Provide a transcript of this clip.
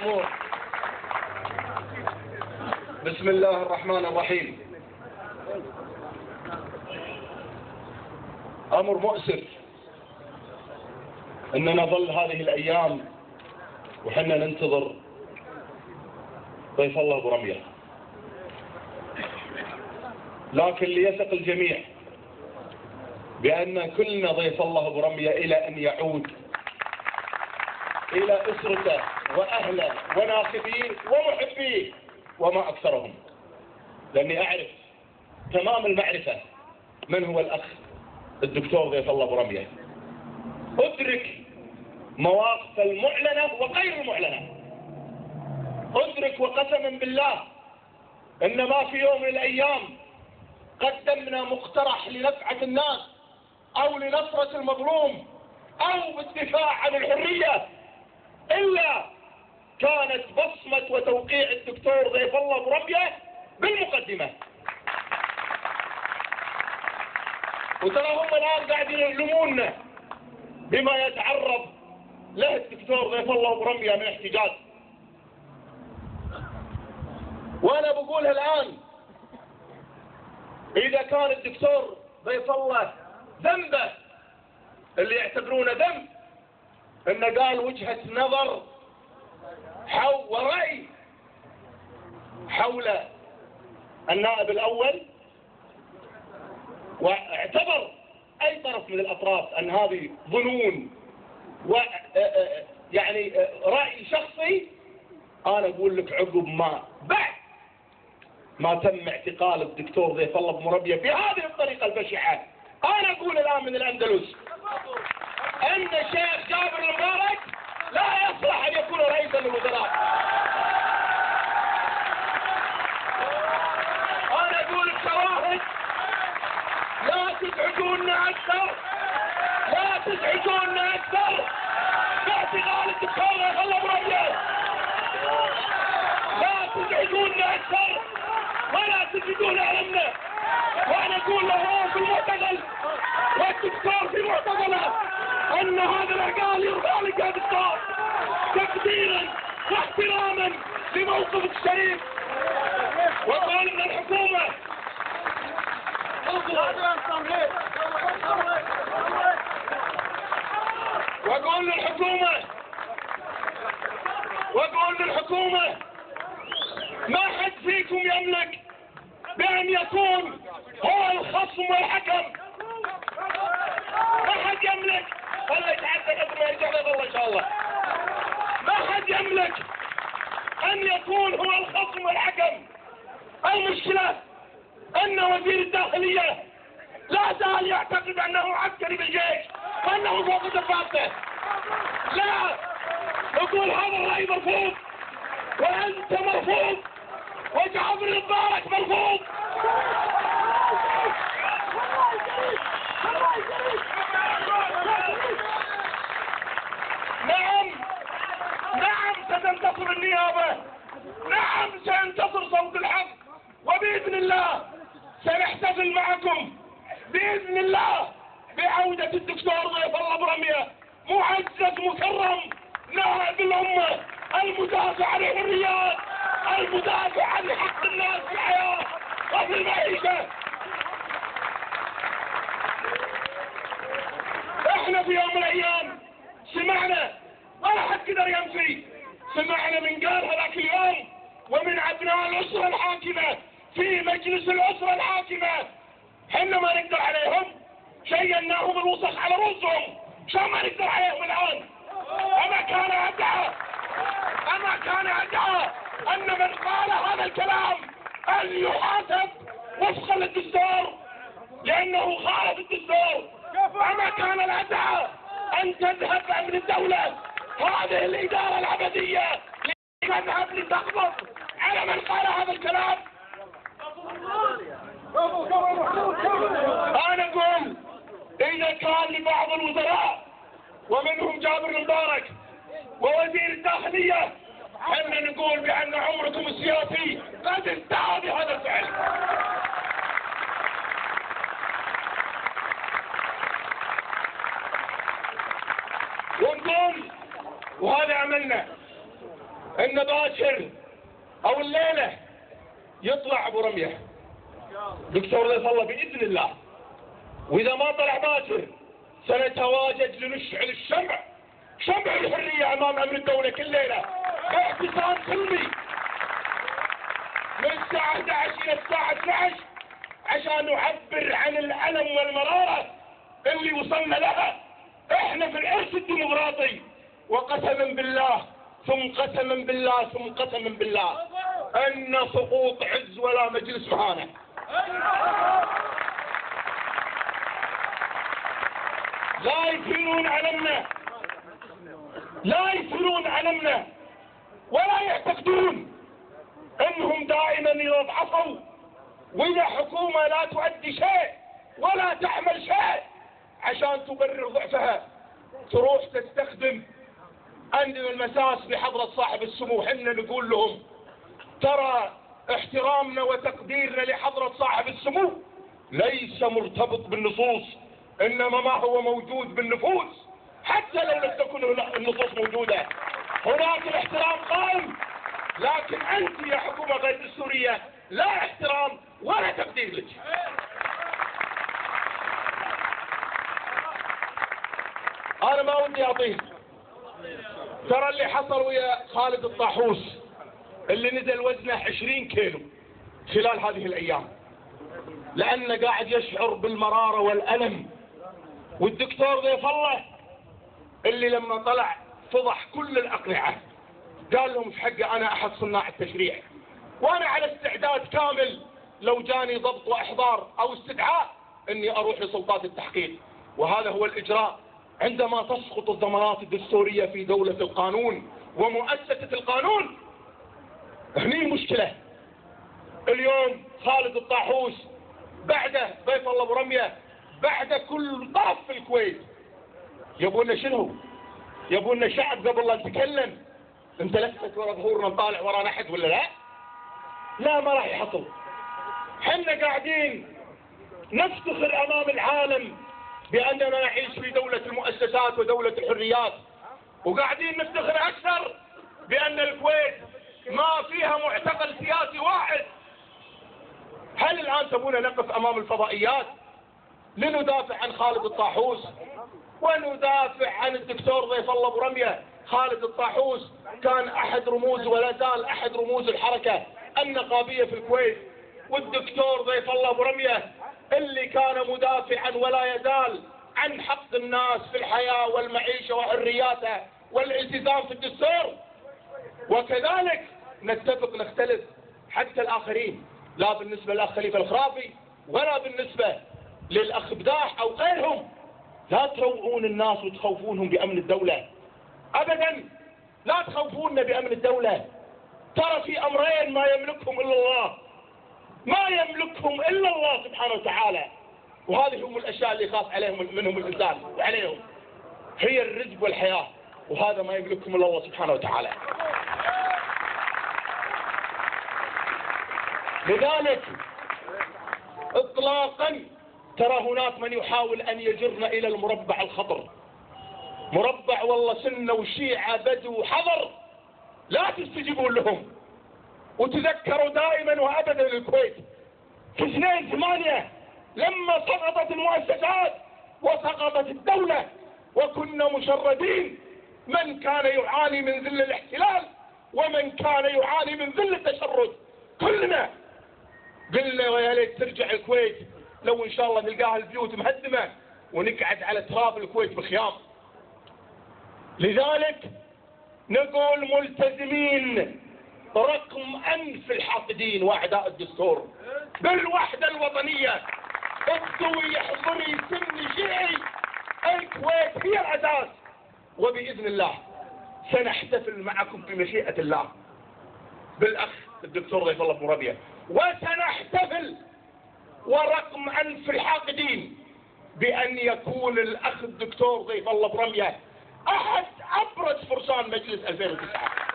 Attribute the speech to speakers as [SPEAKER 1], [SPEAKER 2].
[SPEAKER 1] مأمور. بسم الله الرحمن الرحيم. أمر مؤسف أننا نظل هذه الأيام وحنا ننتظر ضيف الله أبو رمية، لكن ليثق الجميع بأن كلنا ضيف الله أبو رمية إلى أن يعود إلى أسرته وأهله وناخبيه ومحبيه وما أكثرهم، لأني أعرف تمام المعرفة من هو الأخ الدكتور ضيف الله أبو رمية. أدرك مواقف المعلنة وغير المعلنة، أدرك وقسما بالله إن ما في يوم من الأيام قدمنا مقترح لنفعة الناس أو لنصرة المظلوم أو بالدفاع عن الحرية إلا كانت بصمة وتوقيع الدكتور ضيف الله أبو رمية بالمقدمة. وترى هم الآن قاعدين يلومونا بما يتعرض له الدكتور ضيف الله أبو رمية من احتجاج، وأنا بقولها الآن: إذا كان الدكتور ضيف الله ذنبه اللي يعتبرونه ذنب إنه قال وجهة نظر ورأي حول النائب الأول، واعتبر أي طرف من الأطراف أن هذه ظنون يعني رأي شخصي، أنا أقول لك عقب ما بعد ما تم اعتقال الدكتور ضيف الله أبو رمية بهذه الطريقة البشعة، أنا أقول الآن من الأندلس أن الشيخ جابر المبارك لا يصلح أن يكون رئيسا للوزراء. أنا أقول بشواهد، لا تزعجونا أكثر، لا تزعجونا أكثر باعتقال الدكتور ضيف الله أبو رمية، لا تزعجونا أكثر ولا تزيدون ألمنا. وأنا أقول له في المعتقل والدكتور في معتقله أن هذا العقال يرضى لك يا دكتور تقديرا واحتراما لموقفك الشريف. وقال من الحكومة وقول للحكومة ما حد فيكم يملك بأن يكون هو الخصم والحكم، ما حد يملك، والله يتعدى قبل ما يرجع له الله إن شاء الله، ما حد يملك أن يكون هو الخصم والحكم. المشكلة أن وزير الداخلية لا زال يعتقد أنه عسكري بالجيش وأنه فوق دفاته. لا، أقول هذا الرأي مرفوض، وأنت مرفوض، وجعفر المبارك مرفوض. نعم ستنتصر النيابة، نعم سينتصر صوت الحق، وبإذن الله سنحتفل معكم بإذن الله بعودة الدكتور ضيف الله أبو رمية معزز مكرم، نائب الأمة، المدافع عن الحريات، المدافع عن حق الناس في الحياة وفي المعيشة. احنا في يوم من الايام سمعنا، ولا حد قدر ينفي، سمعنا من قال هذاك اليوم ومن ابناء الاسرة الحاكمة في مجلس الاسرة الحاكمة، حنا ما نقدر عليهم، شيناهم الوسخ على رؤوسهم، شو ما نقدر عليهم الان. اما كان ادعى ان من قال هذا الكلام ان يحاسب وفقا للدستور لانه خالف الدستور. أما كان الأدعى أن تذهب من الدولة هذه الإدارة العبثية تذهب لتقبض على من قال هذا الكلام. أنا أقول إذا كان لبعض الوزراء ومنهم جابر المبارك ووزير الداخلية حنا نقول بأن عمركم السياسي قد انتهى بهذا الفعل. ونقول وهذا عملنا ان باكر او الليلة يطلع ابو رمية دكتور ضيف الله باذن الله، واذا ما طلع باكر سنتواجد لنشعل الشمع، شمع الحرية امام امر الدولة كل ليلة باعتصام سلمي من الساعة 11 الى الساعة 12 عشان نعبر عن الألم والمرارة اللي وصلنا لها احنا في العرس الديمقراطي. وقسما بالله ثم قسما بالله ثم قسما بالله ان سقوط عز ولا مجلس مهانة. لا يثيرون علمنا، لا يثيرون علمنا ولا يعتقدون انهم دائما يضعفوا، واذا حكومة لا تؤدي شيء ولا تعمل شيء عشان تبرر ضعفها تروح تستخدم عندنا المساس بحضرة صاحب السمو. حنا نقول لهم ترى احترامنا وتقديرنا لحضرة صاحب السمو ليس مرتبط بالنصوص، انما ما هو موجود بالنفوس. حتى لو لم تكن النصوص موجودة هناك الاحترام قائم، لكن انت يا حكومة غير السورية لا احترام ولا تقدير لك. انا ما ودي اطيل، ترى اللي حصل ويا خالد الطاحوس اللي نزل وزنه 20 كيلو خلال هذه الايام، لانه قاعد يشعر بالمرارة والالم. والدكتور ضيف الله اللي لما طلع فضح كل الاقنعة، قال لهم في حقه انا احد صناع التشريع، وانا على استعداد كامل لو جاني ضبط واحضار او استدعاء اني اروح لسلطات التحقيق. وهذا هو الاجراء عندما تسقط الضمانات الدستورية في دولة القانون ومؤسسة القانون. هني مشكلة. اليوم خالد الطاحوس بعد ضيف الله ابو رمية بعد كل طرف في الكويت يبونا شنو؟ يبونا شعب قبل لا نتكلم. انت لفت ورا ظهورنا نطالع ورانا احد ولا لا؟ لا، ما راح يحصل. حنا قاعدين نفتخر امام العالم باننا نعيش في دولة المؤسسات ودولة الحريات، وقاعدين نفتخر اكثر بان الكويت ما فيها معتقل سياسي واحد. هل الان تبون نقف امام الفضائيات لندافع عن خالد الطاحوس وندافع عن الدكتور ضيف الله ابو رمية؟ خالد الطاحوس كان احد رموز ولا زال احد رموز الحركة النقابية في الكويت، والدكتور ضيف الله ابو رمية اللي كان مدافعا ولا يزال عن حق الناس في الحياة والمعيشة وحرياتها والالتزام في الدستور. وكذلك نتفق نختلف حتى الآخرين، لا بالنسبة للأخ خليفة الخرافي ولا بالنسبة للأخ بداح أو غيرهم. لا تروعون الناس وتخوفونهم بأمن الدولة أبدا، لا تخوفوننا بأمن الدولة. ترى في أمرين ما يملكهم إلا الله، ما يملكهم إلا الله سبحانه وتعالى، وهذه هم الأشياء اللي يخاف عليهم منهم الإنسان وعليهم، هي الرزق والحياة، وهذا ما يملكهم إلا الله سبحانه وتعالى. لذلك إطلاقا ترى هناك من يحاول أن يجرنا إلى المربع الخطر، مربع والله سنة وشيعة بدو حضر، لا تستجيبون لهم. وتذكروا دائما وابدا الكويت في 2/8 لما سقطت المؤسسات وسقطت الدولة وكنا مشردين، من كان يعاني من ذل الاحتلال ومن كان يعاني من ذل التشرد كلنا قلنا ويا ليت ترجع الكويت، لو ان شاء الله نلقاها البيوت مهدمة ونقعد على تراب الكويت بخيام. لذلك نقول ملتزمين رقم أنف الحاقدين وأعداء الدستور بالوحدة الوطنية، اقتوي يحضري سن شيعي، الكويت هي الأساس. وبإذن الله سنحتفل معكم بمشيئة الله بالأخ الدكتور ضيف الله ابو رمية، وسنحتفل ورقم أنف الحاقدين بأن يكون الأخ الدكتور ضيف الله ابو رمية أحد أبرز فرسان مجلس 2009.